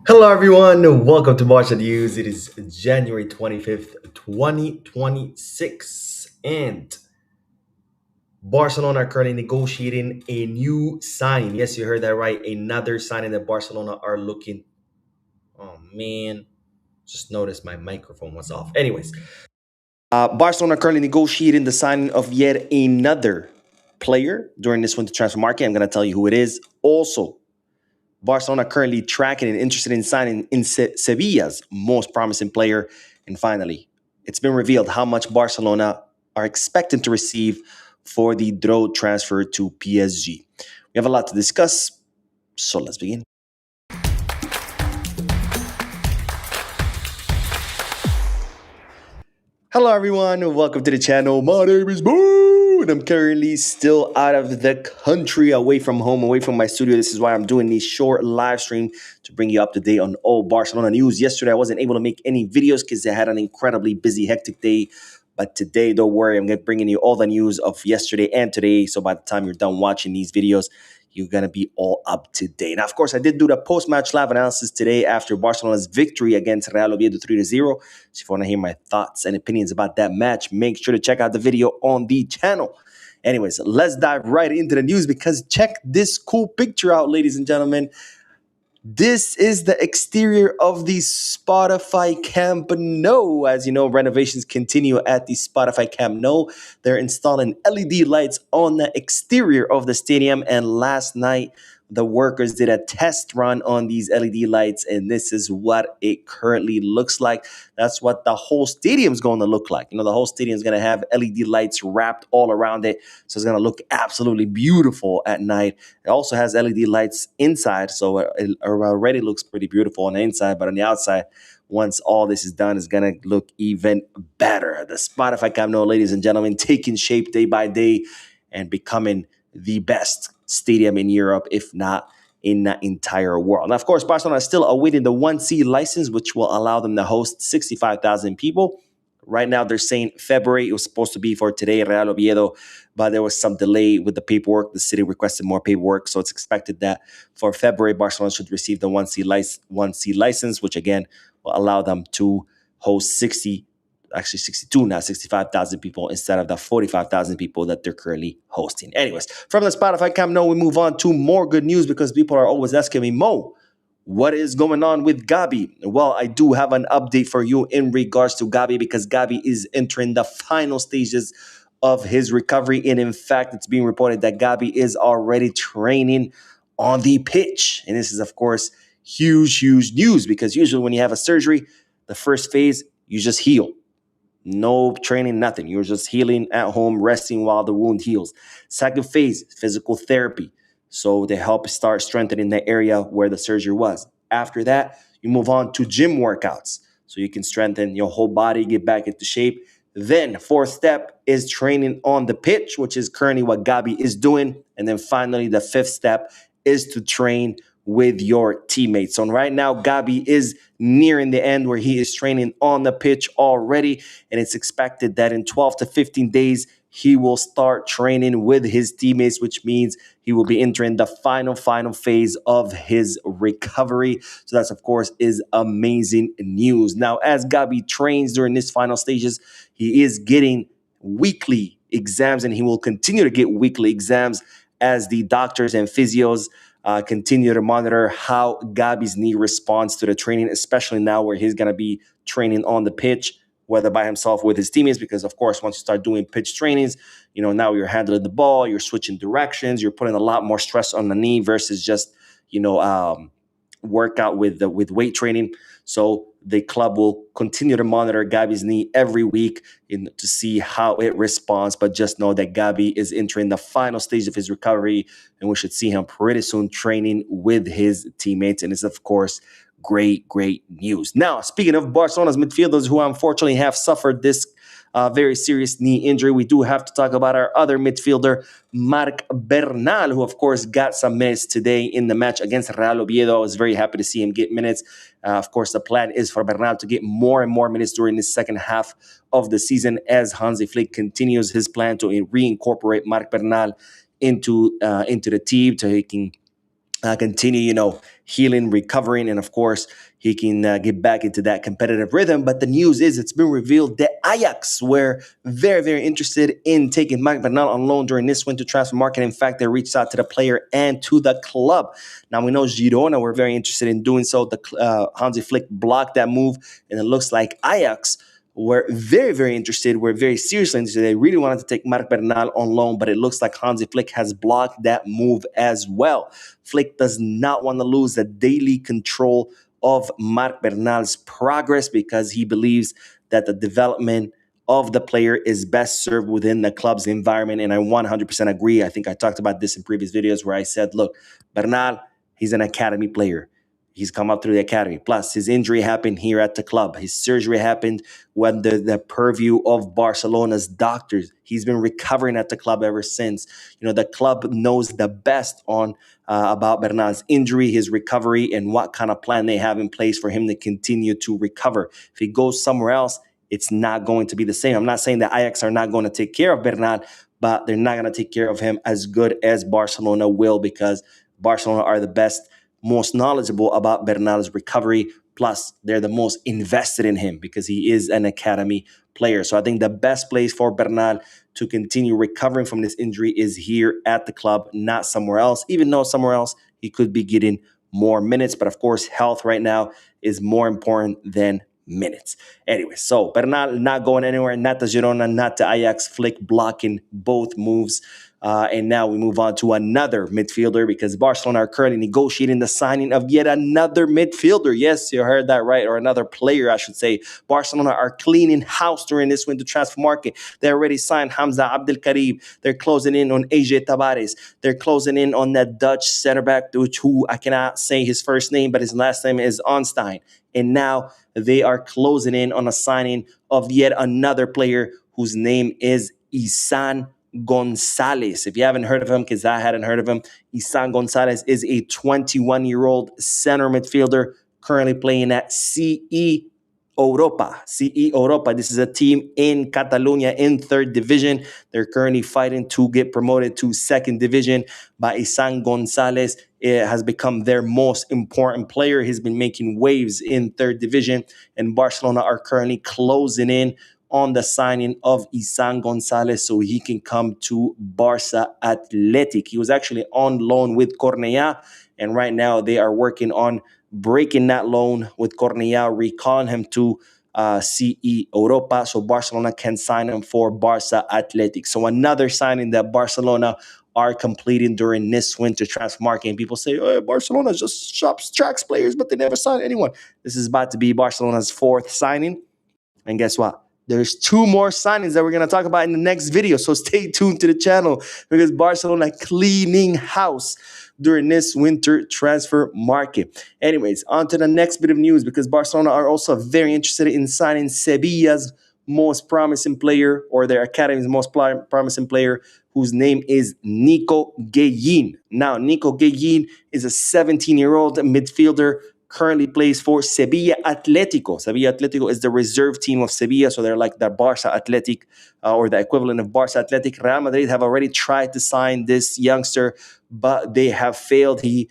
Hello, everyone. Welcome to Barca News. It is January 25th, 2026, and Barcelona are currently negotiating a new signing. Yes, you heard that right. Another signing that Barcelona are looking. Oh, man. Just noticed my microphone was off. Anyways, Barcelona are currently negotiating the signing of yet another player during this winter transfer market. I'm going to tell you who it is. Also, Barcelona currently tracking and interested in signing in Sevilla's most promising player. And finally, it's been revealed how much Barcelona are expecting to receive for the Dro transfer to PSG. We have a lot to discuss, so let's begin. Hello, everyone, and welcome to the channel. My name is Boo, and I'm currently still out of the country, away from home, away from my studio. This is why I'm doing these short live stream to bring you up to date on all Barcelona news. Yesterday, I wasn't able to make any videos because I had an incredibly busy, hectic day. But today, don't worry, I'm bringing you all the news of yesterday and today. So by the time you're done watching these videos, you're going to be all up to date. Now, of course, I did do the post-match live analysis today after Barcelona's victory against Real Oviedo 3-0. So if you want to hear my thoughts and opinions about that match, make sure to check out the video on the channel. Anyways, let's dive right into the news because check this cool picture out, ladies and gentlemen. This is the exterior of the Spotify Camp Nou. As you know, renovations continue at the Spotify Camp Nou. They're installing LED lights on the exterior of the stadium. And last night, the workers did a test run on these LED lights, and this is what it currently looks like. That's what the whole stadium is going to look like. You know, the whole stadium is going to have LED lights wrapped all around it. So it's going to look absolutely beautiful at night. It also has LED lights inside, so it already looks pretty beautiful on the inside, but on the outside, once all this is done, it's going to look even better. The Spotify Camp Nou, ladies and gentlemen, taking shape day by day and becoming the best stadium in Europe, if not in the entire world. Now, of course, Barcelona is still awaiting the 1C license, which will allow them to host 65,000 people. Right now, they're saying February. It was supposed to be for today, Real Oviedo, but there was some delay with the paperwork. The city requested more paperwork, so it's expected that for February, Barcelona should receive the 1C license, which again will allow them to host 62 now, 65,000 people instead of the 45,000 people that they're currently hosting. Anyways, from the Spotify Camp Nou, we move on to more good news because people are always asking me, Mo, what is going on with Gavi? Well, I do have an update for you in regards to Gavi because Gavi is entering the final stages of his recovery. And in fact, it's being reported that Gavi is already training on the pitch. And this is, of course, huge, huge news because usually when you have a surgery, the first phase, you just heal. No training, nothing. You're just healing at home, resting while the wound heals. Second phase, physical therapy. So they help start strengthening the area where the surgery was. After that, you move on to gym workouts. So you can strengthen your whole body, get back into shape. Then, fourth step is training on the pitch, which is currently what Gabi is doing. And then finally, the fifth step is to train with your teammates. So right now, Gabi is nearing the end where he is training on the pitch already. And it's expected that in 12 to 15 days, he will start training with his teammates, which means he will be entering the final phase of his recovery. So that's, of course, is amazing news. Now, as Gabi trains during this final stages, he is getting weekly exams and he will continue to get weekly exams as the doctors and physios continue to monitor how Gabi's knee responds to the training, especially now where he's going to be training on the pitch, whether by himself or with his teammates, because of course, once you start doing pitch trainings, you know, now you're handling the ball, you're switching directions, you're putting a lot more stress on the knee versus just, workout with weight training. So the club will continue to monitor Gabi's knee every week to see how it responds. But just know that Gabi is entering the final stage of his recovery, and we should see him pretty soon training with his teammates. And it's, of course, great news. Now, speaking of Barcelona's midfielders who unfortunately have suffered this very serious knee injury, we do have to talk about our other midfielder, Marc Bernal, who, of course, got some minutes today in the match against Real Oviedo. I was very happy to see him get minutes. Of course, the plan is for Bernal to get more and more minutes during the second half of the season as Hansi Flick continues his plan to reincorporate Marc Bernal into the team, so he can continue, healing, recovering, and of course, he can get back into that competitive rhythm. But the news is it's been revealed that Ajax were very, very interested in taking Mike Bernal on loan during this winter transfer market. In fact, they reached out to the player and to the club. Now, we know Girona were very interested in doing so. Hansi Flick blocked that move, and it looks like Ajax were very, very interested. We're very seriously interested. They really wanted to take Marc Bernal on loan, but it looks like Hansi Flick has blocked that move as well. Flick does not want to lose the daily control of Marc Bernal's progress because he believes that the development of the player is best served within the club's environment. And I 100% agree. I think I talked about this in previous videos where I said, look, Bernal, he's an academy player. He's come up through the academy. Plus, his injury happened here at the club. His surgery happened when the purview of Barcelona's doctors. He's been recovering at the club ever since. The club knows the best on about Bernal's injury, his recovery, and what kind of plan they have in place for him to continue to recover. If he goes somewhere else, it's not going to be the same. I'm not saying that Ajax are not going to take care of Bernal, but they're not going to take care of him as good as Barcelona will because Barcelona are the best, most knowledgeable about Bernal's recovery. Plus, they're the most invested in him because he is an academy player. So I think the best place for Bernal to continue recovering from this injury is here at the club, not somewhere else, even though somewhere else he could be getting more minutes. But of course, health right now is more important than minutes. Anyway, so Bernal not going anywhere, not to Girona, not to Ajax. Flick blocking both moves. And now we move on to another midfielder because Barcelona are currently negotiating the signing of yet another midfielder. Yes, you heard that right, or another player, I should say. Barcelona are cleaning house during this winter transfer market. They already signed Hamza Abdelkarim. They're closing in on AJ Tavares. They're closing in on that Dutch center back, who I cannot say his first name, but his last name is Onstein. And now they are closing in on a signing of yet another player whose name is Isan Gonzalez. If you haven't heard of him, because I hadn't heard of him, Isan Gonzalez is a 21-year-old center midfielder currently playing at CE Europa. CE Europa. This is a team in Catalonia in third division. They're currently fighting to get promoted to second division. But Isan Gonzalez has become their most important player. He's been making waves in third division, and Barcelona are currently closing in on the signing of Isan Gonzalez so he can come to Barça Athletic. He was actually on loan with Cornellà, and right now they are working on breaking that loan with Cornellà, recalling him to CE Europa so Barcelona can sign him for Barça Athletic. So another signing that Barcelona are completing during this winter transfer market. And people say, oh, Barcelona just shops tracks players, but they never sign anyone. This is about to be Barcelona's fourth signing. And guess what? There's two more signings that we're going to talk about in the next video. So stay tuned to the channel because Barcelona cleaning house during this winter transfer market. Anyways, on to the next bit of news because Barcelona are also very interested in signing Sevilla's most promising player, or their academy's most promising player, whose name is Nico Gueyin. Now, Nico Gueyin is a 17-year-old midfielder, currently plays for Sevilla Atletico. Sevilla Atletico is the reserve team of Sevilla, so they're like the Barça Athletic or the equivalent of Barça Athletic. Real Madrid have already tried to sign this youngster, but they have failed. He's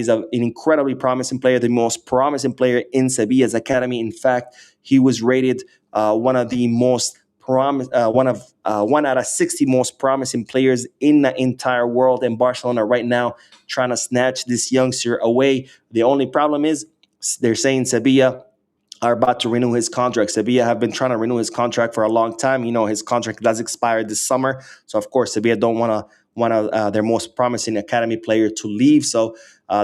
an incredibly promising player, the most promising player in Sevilla's academy. In fact, he was rated one of the most one out of 60 most promising players in the entire world. And Barcelona right now trying to snatch this youngster away. The only problem is they're saying Sevilla are about to renew his contract. Sevilla have been trying to renew his contract for a long time. His contract does expire this summer. So, of course, Sevilla don't want their most promising academy player to leave. So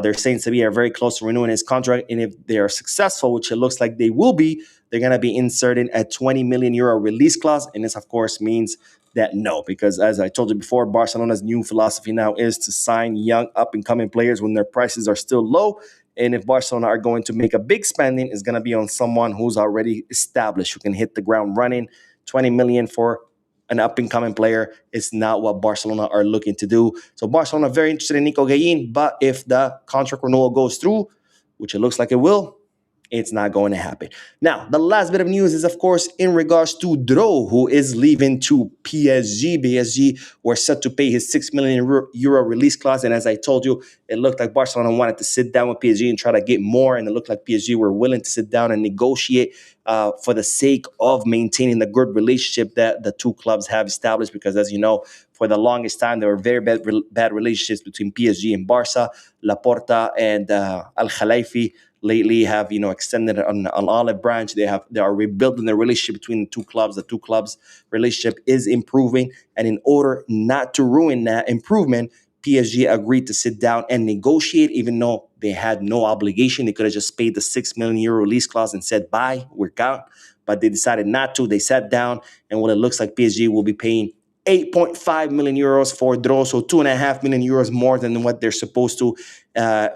they're saying Sevilla are very close to renewing his contract. And if they are successful, which it looks like they will be, they're going to be inserting a 20 million euro release clause. And this, of course, means that no, because as I told you before, Barcelona's new philosophy now is to sign young up-and-coming players when their prices are still low. And if Barcelona are going to make a big spending, it's going to be on someone who's already established, who can hit the ground running. 20 million for an up-and-coming player is not what Barcelona are looking to do. So Barcelona very interested in Nico Gueyin, but if the contract renewal goes through, which it looks like it will, It's not going to happen. Now, the last bit of news is, of course, in regards to Dro, who is leaving to PSG. PSG were set to pay his 6 million euro release clause. And as I told you, it looked like Barcelona wanted to sit down with PSG and try to get more. And it looked like PSG were willing to sit down and negotiate for the sake of maintaining the good relationship that the two clubs have established. Because as you know, for the longest time, there were very bad relationships between PSG and Barca. Laporta and Al Khalifi lately have extended an olive branch. They are rebuilding the relationship between the two clubs. The two clubs relationship is improving, and in order not to ruin that improvement, PSG agreed to sit down and negotiate, even though they had no obligation. They could have just paid the 6 million euro release clause and said bye, we're out. But they decided not to. They sat down, and what it looks like, PSG will be paying 8.5 million euros for Dro, so 2.5 million euros more than what they're supposed to,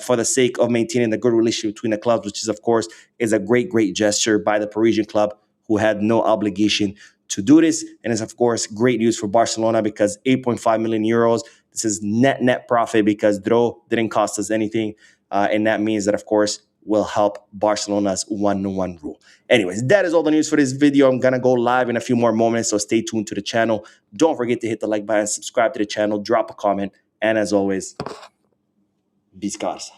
for the sake of maintaining the good relationship between the clubs, which is, of course, is a great gesture by the Parisian club, who had no obligation to do this. And it's, of course, great news for Barcelona, because 8.5 million euros, this is net profit, because Dro didn't cost us anything. And that means that, of course, will help Barcelona's 1-1 rule. Anyways, that is all the news for this video. I'm going to go live in a few more moments, so stay tuned to the channel. Don't forget to hit the like button, subscribe to the channel, drop a comment, and as always, Viscarsa.